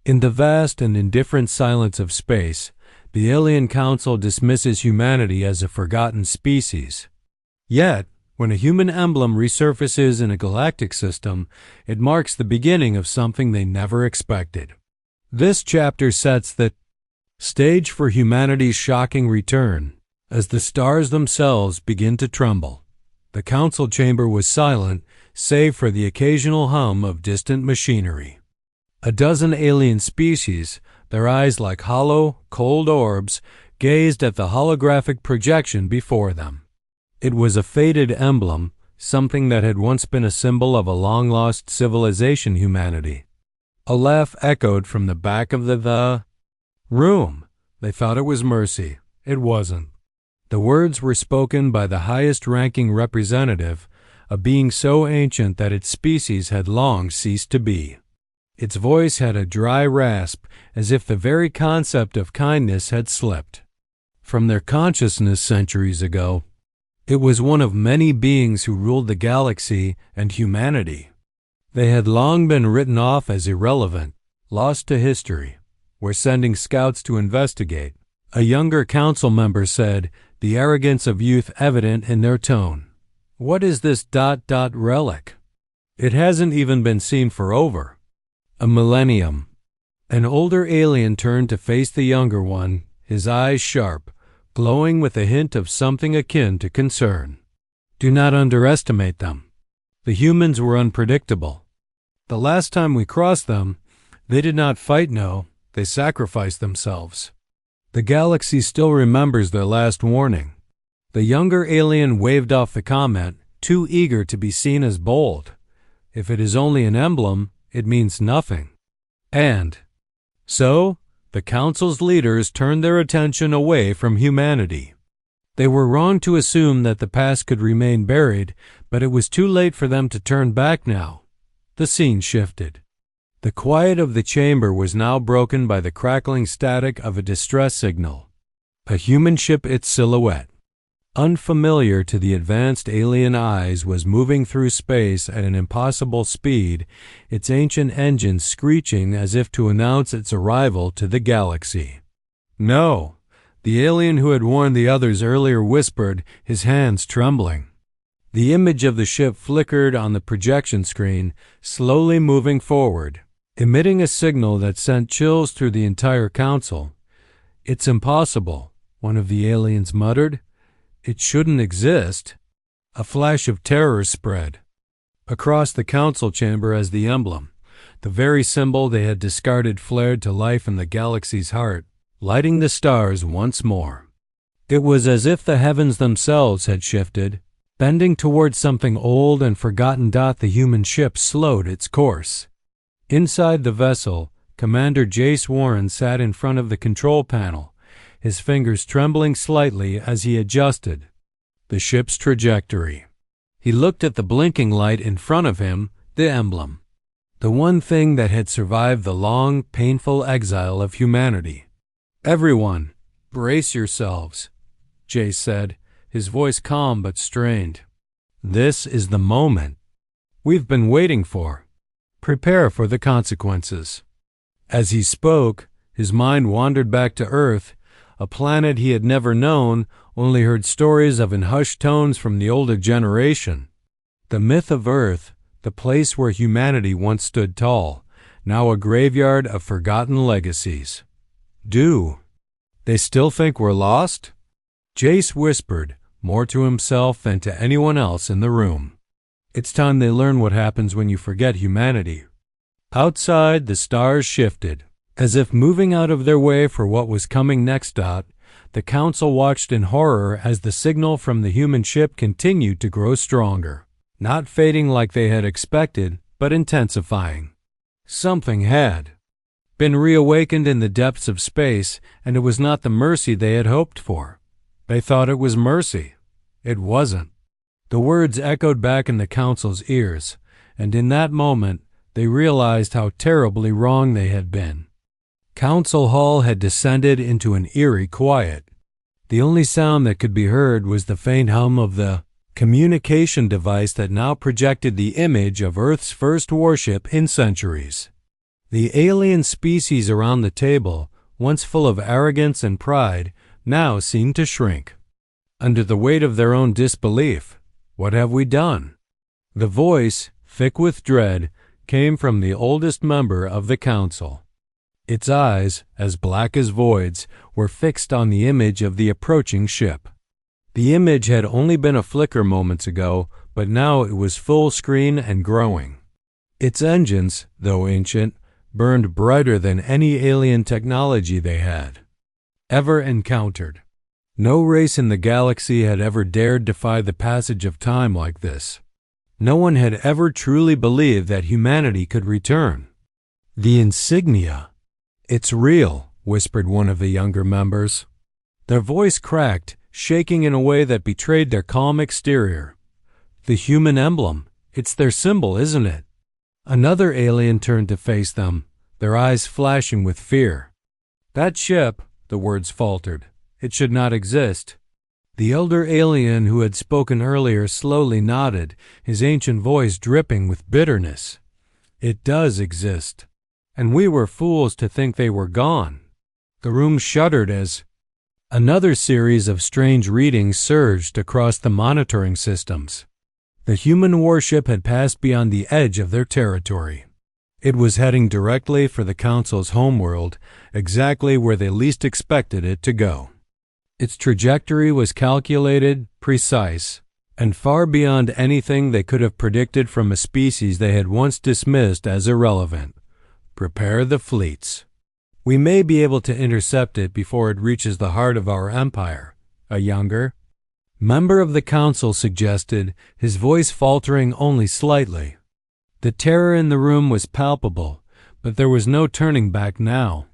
In the vast and indifferent silence of space, the alien council dismisses humanity as a forgotten species. Yet, when a human emblem resurfaces in a galactic system, it marks the beginning of something they never expected. This chapter sets the stage for humanity's shocking return. As the stars themselves begin to tremble, the council chamber was silent, save for the occasional hum of distant machinery. A dozen alien species, their eyes like hollow, cold orbs, gazed at the holographic projection before them. It was a faded emblem, something that had once been a symbol of a long-lost civilization humanity. A laugh echoed from the back of the room. They thought it was mercy. It wasn't. The words were spoken by the highest-ranking representative, a being so ancient that its species had long ceased to be. Its voice had a dry rasp, as if the very concept of kindness had slipped from their consciousness centuries ago. It was one of many beings who ruled the galaxy and humanity. They had long been written off as irrelevant, lost to history. We're sending scouts to investigate. A younger council member said, the arrogance of youth evident in their tone. What is this ... relic? It hasn't even been seen for over a millennium. An older alien turned to face the younger one, his eyes sharp, glowing with a hint of something akin to concern. Do not underestimate them. The humans were unpredictable. The last time we crossed them, they did not fight, no, they sacrificed themselves. The galaxy still remembers their last warning. The younger alien waved off the comment, too eager to be seen as bold. If it is only an emblem, it means nothing. And so, the council's leaders turned their attention away from humanity. They were wrong to assume that the past could remain buried, but it was too late for them to turn back now. The scene shifted. The quiet of the chamber was now broken by the crackling static of a distress signal. A human ship, its silhouette, unfamiliar to the advanced alien eyes, was moving through space at an impossible speed, its ancient engines screeching as if to announce its arrival to the galaxy. No, the alien who had warned the others earlier whispered, his hands trembling. The image of the ship flickered on the projection screen, slowly moving forward, emitting a signal that sent chills through the entire council. It's impossible, one of the aliens muttered. It shouldn't exist. A flash of terror spread across the council chamber as the emblem, the very symbol they had discarded, flared to life in the galaxy's heart, lighting the stars once more. It was as if the heavens themselves had shifted, bending towards something old and forgotten. The human ship slowed its course. Inside the vessel, Commander Jace Warren sat in front of the control panel, his fingers trembling slightly as he adjusted the ship's trajectory. He looked at the blinking light in front of him, the emblem, the one thing that had survived the long, painful exile of humanity. Everyone, brace yourselves, Jace said, his voice calm but strained. This is the moment we've been waiting for. Prepare for the consequences. As he spoke, his mind wandered back to Earth, a planet he had never known, only heard stories of in hushed tones from the older generation. The myth of Earth, the place where humanity once stood tall, now a graveyard of forgotten legacies. Do they still think we're lost? Jace whispered, more to himself than to anyone else in the room. It's time they learn what happens when you forget humanity. Outside, the stars shifted, as if moving out of their way for what was coming next. The council watched in horror as the signal from the human ship continued to grow stronger, not fading like they had expected, but intensifying. Something had been reawakened in the depths of space, and it was not the mercy they had hoped for. They thought it was mercy. It wasn't. The words echoed back in the council's ears, and in that moment, they realized how terribly wrong they had been. Council Hall had descended into an eerie quiet. The only sound that could be heard was the faint hum of the communication device that now projected the image of Earth's first warship in centuries. The alien species around the table, once full of arrogance and pride, now seemed to shrink. Under the weight of their own disbelief, what have we done? The voice, thick with dread, came from the oldest member of the council. Its eyes, as black as voids, were fixed on the image of the approaching ship. The image had only been a flicker moments ago, but now it was full screen and growing. Its engines, though ancient, burned brighter than any alien technology they had ever encountered. No race in the galaxy had ever dared defy the passage of time like this. No one had ever truly believed that humanity could return. The insignia. "It's real," whispered one of the younger members. Their voice cracked, shaking in a way that betrayed their calm exterior. "The human emblem. It's their symbol, isn't it?" Another alien turned to face them, their eyes flashing with fear. "That ship," the words faltered. "It should not exist." The elder alien who had spoken earlier slowly nodded, his ancient voice dripping with bitterness. "It does exist. And we were fools to think they were gone." The room shuddered as another series of strange readings surged across the monitoring systems. The human warship had passed beyond the edge of their territory. It was heading directly for the Council's homeworld, exactly where they least expected it to go. Its trajectory was calculated, precise, and far beyond anything they could have predicted from a species they had once dismissed as irrelevant. "Prepare the fleets. We may be able to intercept it before it reaches the heart of our empire," a younger member of the council suggested, his voice faltering only slightly. The terror in the room was palpable, but there was no turning back now.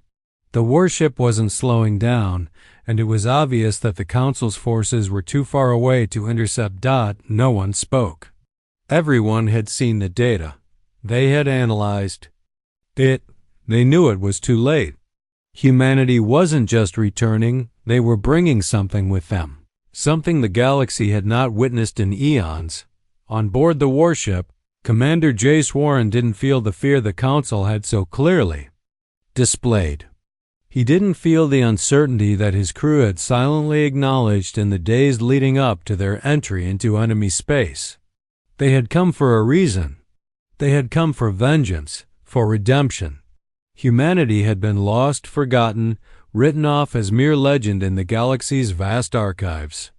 The warship wasn't slowing down, and it was obvious that the council's forces were too far away to intercept. No one spoke. Everyone had seen the data. They had analyzed it. They knew it was too late. Humanity wasn't just returning, they were bringing something with them. Something the galaxy had not witnessed in eons. On board the warship, Commander Jace Warren didn't feel the fear the council had so clearly displayed. He didn't feel the uncertainty that his crew had silently acknowledged in the days leading up to their entry into enemy space. They had come for a reason. They had come for vengeance, for redemption. Humanity had been lost, forgotten, written off as mere legend in the galaxy's vast archives.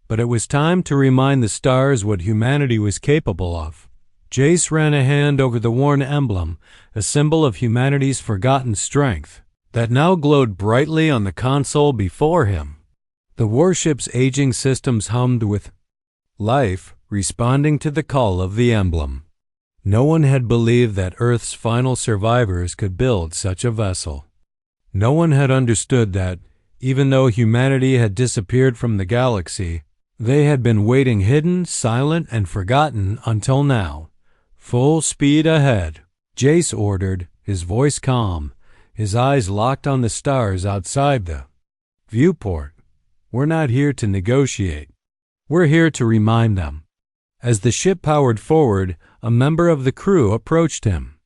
But it was time to remind the stars what humanity was capable of. Jace ran a hand over the worn emblem, a symbol of humanity's forgotten strength, that now glowed brightly on the console before him. The warship's aging systems hummed with life, responding to the call of the emblem. No one had believed that Earth's final survivors could build such a vessel. No one had understood that, even though humanity had disappeared from the galaxy, they had been waiting hidden, silent, and forgotten until now. "Full speed ahead," Jace ordered, his voice calm, his eyes locked on the stars outside the viewport. "We're not here to negotiate. We're here to remind them." As the ship powered forward, a member of the crew approached him.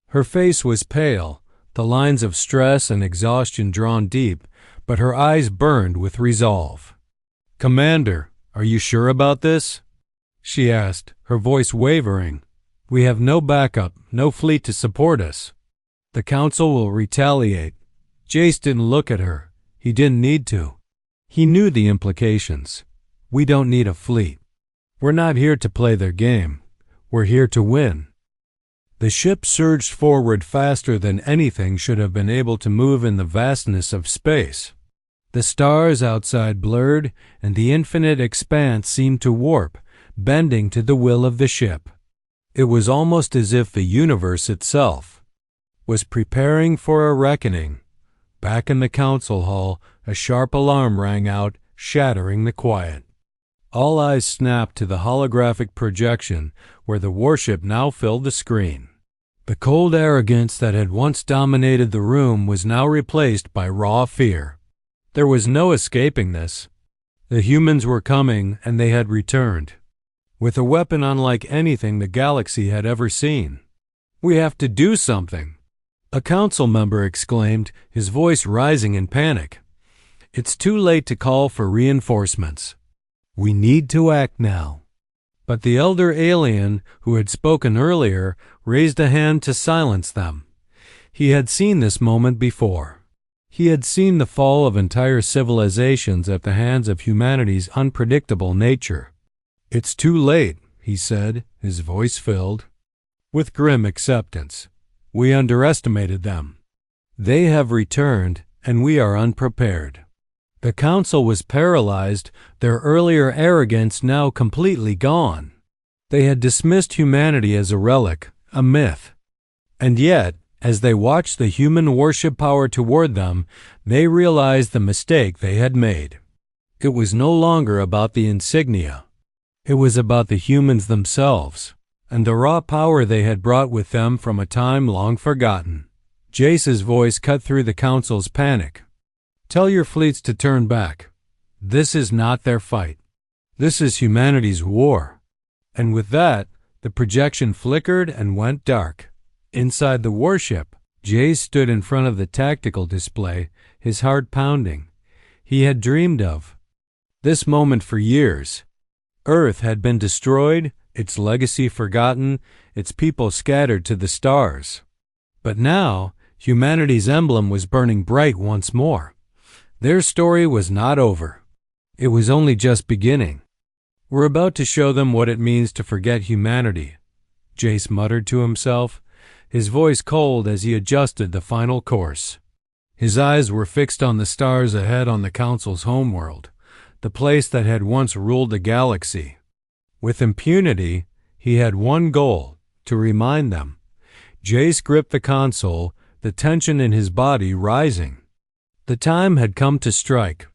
Her face was pale, the lines of stress and exhaustion drawn deep, but her eyes burned with resolve. "Commander, are you sure about this?" she asked, her voice wavering. "We have no backup, no fleet to support us. The council will retaliate." Jace didn't look at her. He didn't need to. He knew the implications. "We don't need a fleet. We're not here to play their game. We're here to win." The ship surged forward faster than anything should have been able to move in the vastness of space. The stars outside blurred, and the infinite expanse seemed to warp, bending to the will of the ship. It was almost as if the universe itself was preparing for a reckoning. Back in the council hall, a sharp alarm rang out, shattering the quiet. All eyes snapped to the holographic projection where the warship now filled the screen. The cold arrogance that had once dominated the room was now replaced by raw fear. There was no escaping this. The humans were coming, and they had returned, with a weapon unlike anything the galaxy had ever seen. "We have to do something." A council member exclaimed, his voice rising in panic. It's too late to call for reinforcements. We need to act now. But the elder alien, who had spoken earlier, raised a hand to silence them. He had seen this moment before. He had seen the fall of entire civilizations at the hands of humanity's unpredictable nature. It's too late, he said, his voice filled with grim acceptance. We underestimated them. They have returned, and we are unprepared. The council was paralyzed, their earlier arrogance now completely gone. They had dismissed humanity as a relic, a myth. And yet, as they watched the human worship power toward them, they realized the mistake they had made. It was no longer about the insignia. It was about the humans themselves, and the raw power they had brought with them from a time long forgotten. Jace's voice cut through the council's panic. Tell your fleets to turn back. This is not their fight. This is humanity's war. And with that, the projection flickered and went dark. Inside the warship, Jace stood in front of the tactical display, his heart pounding. He had dreamed of this moment for years. Earth had been destroyed, its legacy forgotten, its people scattered to the stars. But now, humanity's emblem was burning bright once more. Their story was not over. It was only just beginning. We're about to show them what it means to forget humanity, Jace muttered to himself, his voice cold as he adjusted the final course. His eyes were fixed on the stars ahead on the council's homeworld, the place that had once ruled the galaxy. With impunity, he had one goal, to remind them. Jace gripped the console, the tension in his body rising. The time had come to strike,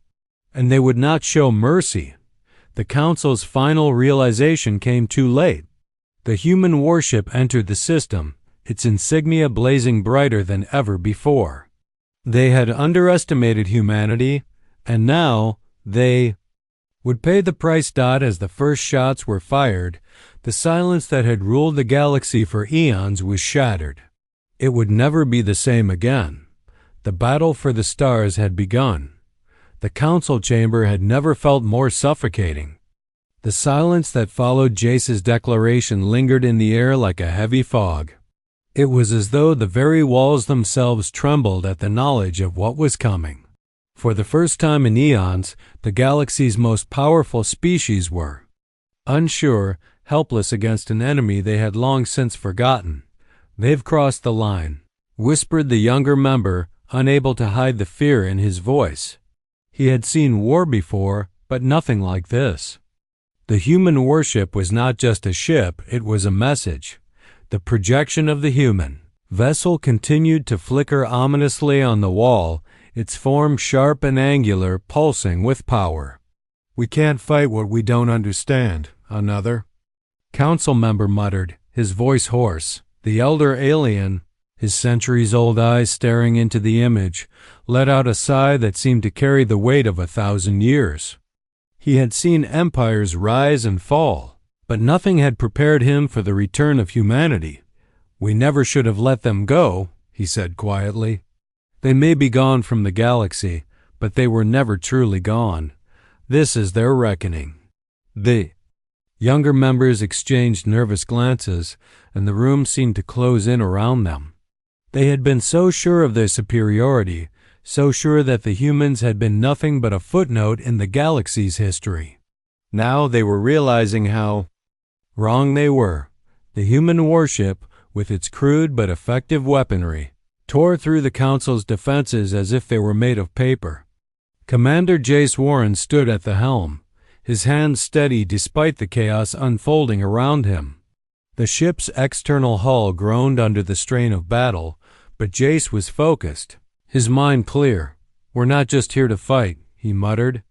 and they would not show mercy. The council's final realization came too late. The human warship entered the system, its insignia blazing brighter than ever before. They had underestimated humanity, and now they would pay the price. As the first shots were fired, the silence that had ruled the galaxy for eons was shattered. It would never be the same again. The battle for the stars had begun. The council chamber had never felt more suffocating. The silence that followed Jace's declaration lingered in the air like a heavy fog. It was as though the very walls themselves trembled at the knowledge of what was coming. For the first time in eons, the galaxy's most powerful species were unsure, helpless against an enemy they had long since forgotten. They've crossed the line, whispered the younger member, unable to hide the fear in his voice. He had seen war before, but nothing like this. The human warship was not just a ship, it was a message. The projection of the human vessel continued to flicker ominously on the wall, its form sharp and angular, pulsing with power. We can't fight what we don't understand, another council member muttered, his voice hoarse. The elder alien, his centuries-old eyes staring into the image, let out a sigh that seemed to carry the weight of 1,000 years. He had seen empires rise and fall, but nothing had prepared him for the return of humanity. We never should have let them go, he said quietly. They may be gone from the galaxy, but they were never truly gone. This is their reckoning. The younger members exchanged nervous glances, and the room seemed to close in around them. They had been so sure of their superiority, so sure that the humans had been nothing but a footnote in the galaxy's history. Now they were realizing how wrong they were. The human warship, with its crude but effective weaponry, tore through the council's defenses as if they were made of paper. Commander Jace Warren stood at the helm, his hands steady despite the chaos unfolding around him. The ship's external hull groaned under the strain of battle, but Jace was focused, his mind clear. We're not just here to fight, he muttered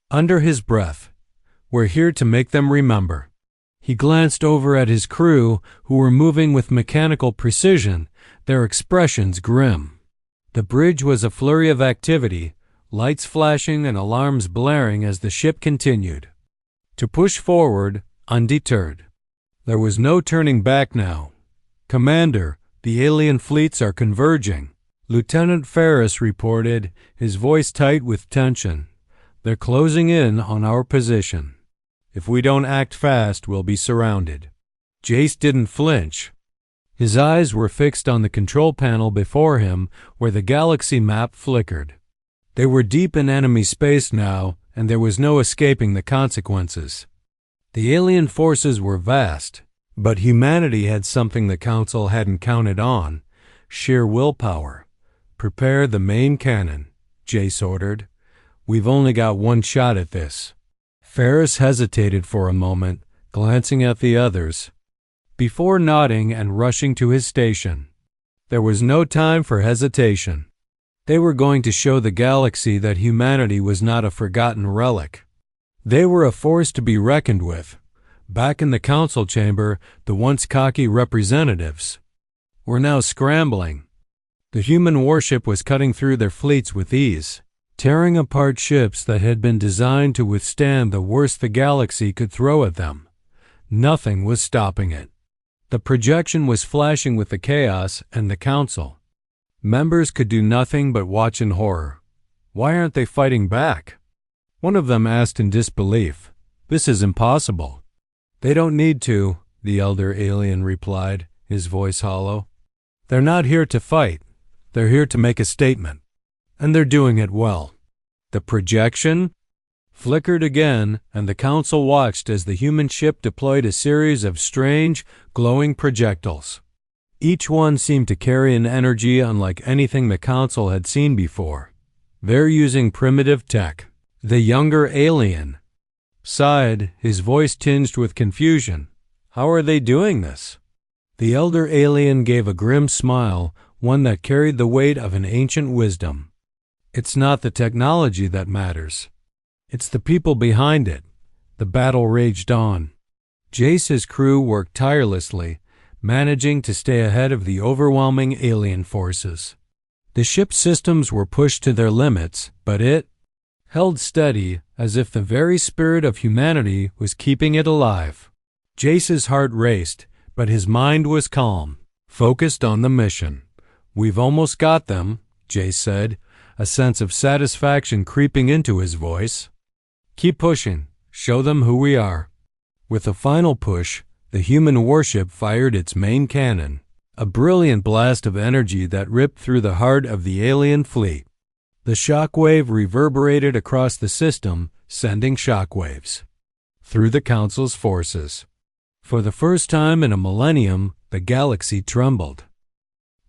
under his breath. We're here to make them remember. He glanced over at his crew, who were moving with mechanical precision, their expressions grim. The bridge was a flurry of activity, lights flashing and alarms blaring as the ship continued to push forward, undeterred. There was no turning back now. Commander, The alien fleets are converging. Lieutenant Ferris reported, his voice tight with tension. They're closing in on our position. If we don't act fast, we'll be surrounded. Jace didn't flinch. His eyes were fixed on the control panel before him where the galaxy map flickered. They were deep in enemy space now, and there was no escaping the consequences. The alien forces were vast, but humanity had something the Council hadn't counted on: sheer willpower. Prepare the main cannon, Jace ordered. We've only got one shot at this. Ferris hesitated for a moment, glancing at the others, before nodding and rushing to his station. There was no time for hesitation. They were going to show the galaxy that humanity was not a forgotten relic. They were a force to be reckoned with. Back in the council chamber, the once cocky representatives were now scrambling. The human warship was cutting through their fleets with ease, tearing apart ships that had been designed to withstand the worst the galaxy could throw at them. Nothing was stopping it. The projection was flashing with the chaos, and the council members could do nothing but watch in horror. Why aren't they fighting back? One of them asked in disbelief. This is impossible. They don't need to, the elder alien replied, his voice hollow. They're not here to fight. They're here to make a statement. And they're doing it well. The projection flickered again, and the council watched as the human ship deployed a series of strange, glowing projectiles. Each one seemed to carry an energy unlike anything the council had seen before. They're using primitive tech. The younger alien sighed, his voice tinged with confusion. How are they doing this? The elder alien gave a grim smile, one that carried the weight of an ancient wisdom. It's not the technology that matters. It's the people behind it. The battle raged on. Jace's crew worked tirelessly, managing to stay ahead of the overwhelming alien forces. The ship's systems were pushed to their limits, but it held steady, as if the very spirit of humanity was keeping it alive. Jace's heart raced, but his mind was calm, focused on the mission. We've almost got them, Jace said, a sense of satisfaction creeping into his voice. Keep pushing. Show them who we are. With a final push, the human warship fired its main cannon, a brilliant blast of energy that ripped through the heart of the alien fleet. The shockwave reverberated across the system, sending shockwaves through the Council's forces. For the first time in a millennium, the galaxy trembled.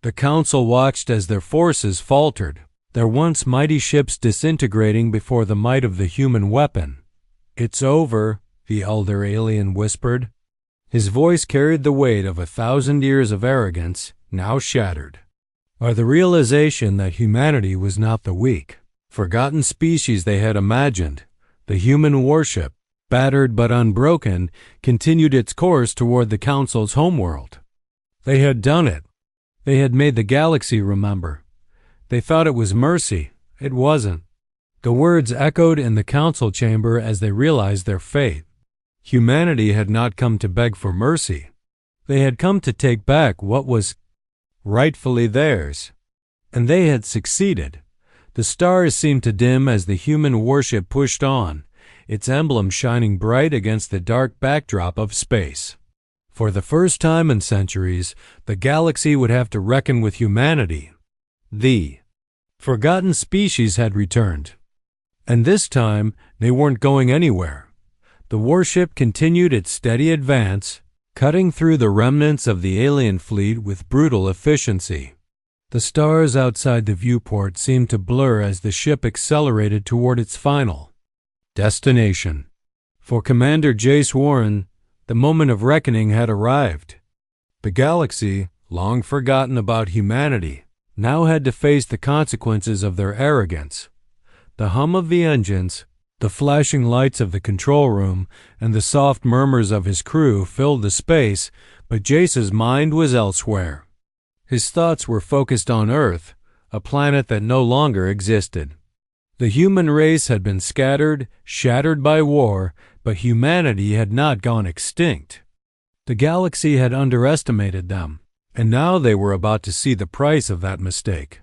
The Council watched as their forces faltered, their once mighty ships disintegrating before the might of the human weapon. It's over, the elder alien whispered. His voice carried the weight of 1,000 years of arrogance, now shattered. Or the realization that humanity was not the weak, forgotten species they had imagined. The human warship, battered but unbroken, continued its course toward the Council's homeworld. They had done it. They had made the galaxy remember. They thought it was mercy. It wasn't. The words echoed in the council chamber as they realized their fate. Humanity had not come to beg for mercy. They had come to take back what was rightfully theirs. And they had succeeded. The stars seemed to dim as the human warship pushed on, its emblem shining bright against the dark backdrop of space. For the first time in centuries, the galaxy would have to reckon with humanity. The forgotten species had returned. And this time, they weren't going anywhere. The warship continued its steady advance, cutting through the remnants of the alien fleet with brutal efficiency. The stars outside the viewport seemed to blur as the ship accelerated toward its final destination. For Commander Jace Warren, the moment of reckoning had arrived. The galaxy, long forgotten about humanity, now had to face the consequences of their arrogance. The hum of the engines, the flashing lights of the control room, and the soft murmurs of his crew filled the space, but Jace's mind was elsewhere. His thoughts were focused on Earth, a planet that no longer existed. The human race had been scattered, shattered by war, but humanity had not gone extinct. The galaxy had underestimated them, And now they were about to see the price of that mistake.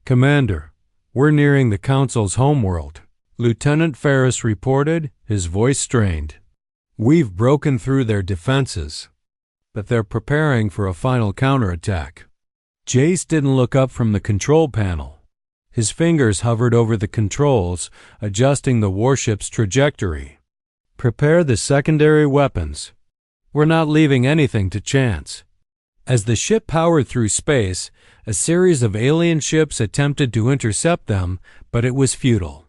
"Commander, we're nearing the Council's homeworld," Lieutenant Ferris reported, his voice strained. "We've broken through their defenses, but they're preparing for a final counterattack." Jace didn't look up from the control panel. His fingers hovered over the controls, adjusting the warship's trajectory. "Prepare the secondary weapons. We're not leaving anything to chance." As the ship powered through space, a series of alien ships attempted to intercept them, but it was futile.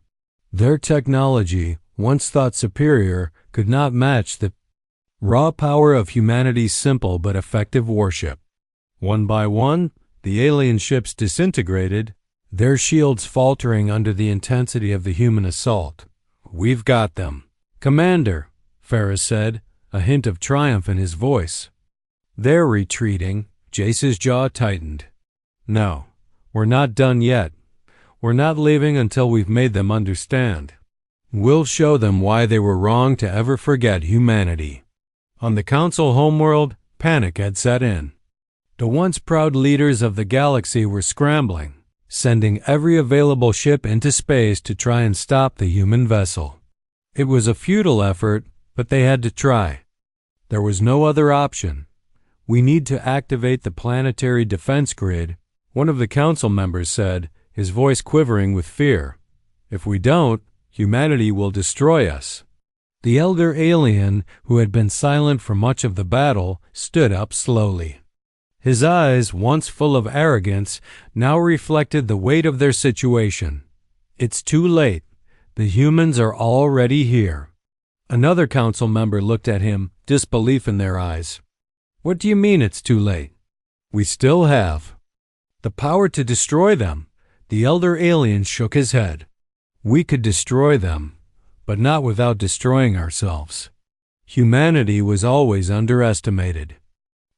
Their technology, once thought superior, could not match the raw power of humanity's simple but effective warship. One by one, the alien ships disintegrated, their shields faltering under the intensity of the human assault. "We've got them." "Commander," Ferris said, a hint of triumph in his voice. "They're retreating." Jace's jaw tightened. "No, we're not done yet. We're not leaving until we've made them understand. We'll show them why they were wrong to ever forget humanity." On the Council homeworld, panic had set in. The once proud leaders of the galaxy were scrambling, sending every available ship into space to try and stop the human vessel. It was a futile effort, but they had to try. There was no other option. "We need to activate the planetary defense grid," one of the council members said, his voice quivering with fear. "If we don't, humanity will destroy us." The elder alien, who had been silent for much of the battle, stood up slowly. His eyes, once full of arrogance, now reflected the weight of their situation. "It's too late. The humans are already here." Another council member looked at him, disbelief in their eyes. "What do you mean it's too late?" "We still have the power to destroy them." The elder alien shook his head. "We could destroy them, but not without destroying ourselves." Humanity was always underestimated.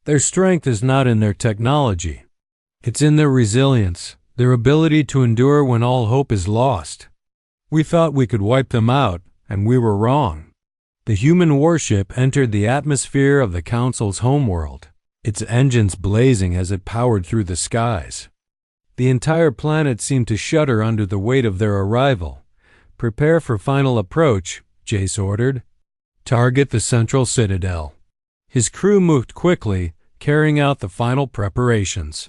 Their strength is not in their technology. It's in their resilience, their ability to endure when all hope is lost. We thought we could wipe them out, and we were wrong. The human warship entered the atmosphere of the Council's homeworld, its engines blazing as it powered through the skies. The entire planet seemed to shudder under the weight of their arrival. "Prepare for final approach," Jace ordered. "Target the central citadel." His crew moved quickly, carrying out the final preparations.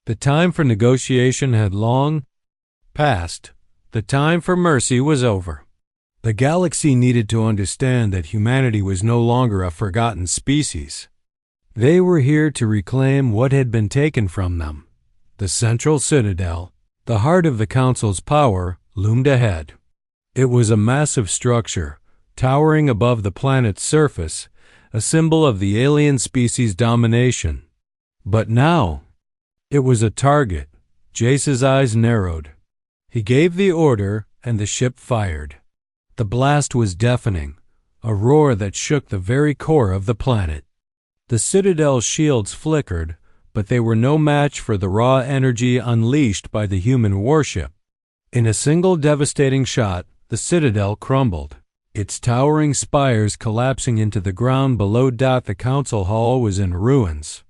The time for negotiation had long passed. The time for mercy was over. The galaxy needed to understand that humanity was no longer a forgotten species. They were here to reclaim what had been taken from them. The central citadel, the heart of the Council's power, loomed ahead. It was a massive structure, towering above the planet's surface, a symbol of the alien species' domination. But now, it was a target. Jace's eyes narrowed. He gave the order, and the ship fired. The blast was deafening, a roar that shook the very core of the planet. The Citadel's shields flickered, but they were no match for the raw energy unleashed by the human warship. In a single devastating shot, the Citadel crumbled, its towering spires collapsing into the ground below. The council hall was in ruins.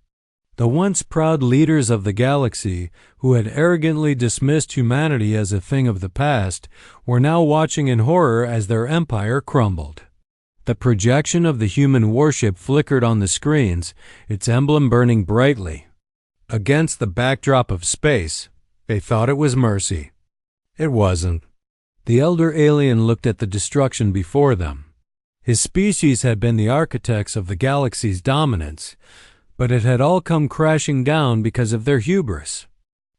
The once proud leaders of the galaxy, who had arrogantly dismissed humanity as a thing of the past, were now watching in horror as their empire crumbled. The projection of the human warship flickered on the screens, its emblem burning brightly. Against the backdrop of space, they thought it was mercy. It wasn't. The elder alien looked at the destruction before them. His species had been the architects of the galaxy's dominance, but it had all come crashing down because of their hubris.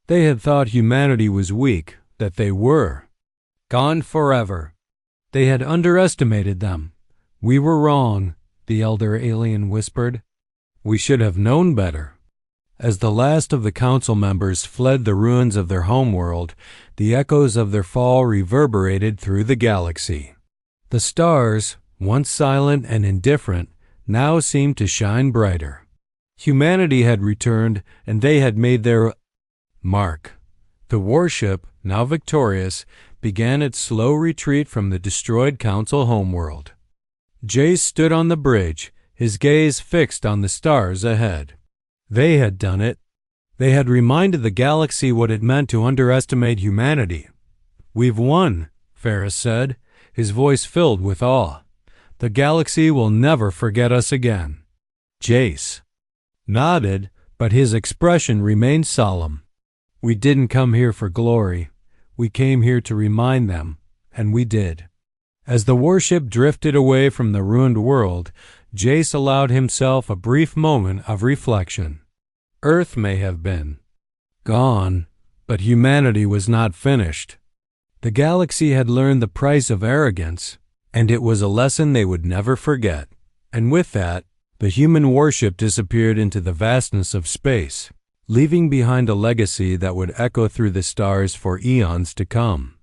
They had thought humanity was weak, that they were gone forever. They had underestimated them. "We were wrong," the elder alien whispered. "We should have known better." As the last of the council members fled the ruins of their homeworld, the echoes of their fall reverberated through the galaxy. The stars, once silent and indifferent, now seemed to shine brighter. Humanity had returned, and they had made their mark. The warship, now victorious, began its slow retreat from the destroyed council homeworld. Jace stood on the bridge, his gaze fixed on the stars ahead. They had done it. They had reminded the galaxy what it meant to underestimate humanity. "We've won," Ferris said, his voice filled with awe. "The galaxy will never forget us again." Jace nodded, but his expression remained solemn. "We didn't come here for glory. We came here to remind them, and we did." As the warship drifted away from the ruined world, Jace allowed himself a brief moment of reflection. Earth may have been gone, but humanity was not finished. The galaxy had learned the price of arrogance, and it was a lesson they would never forget. And with that, the human warship disappeared into the vastness of space, leaving behind a legacy that would echo through the stars for eons to come.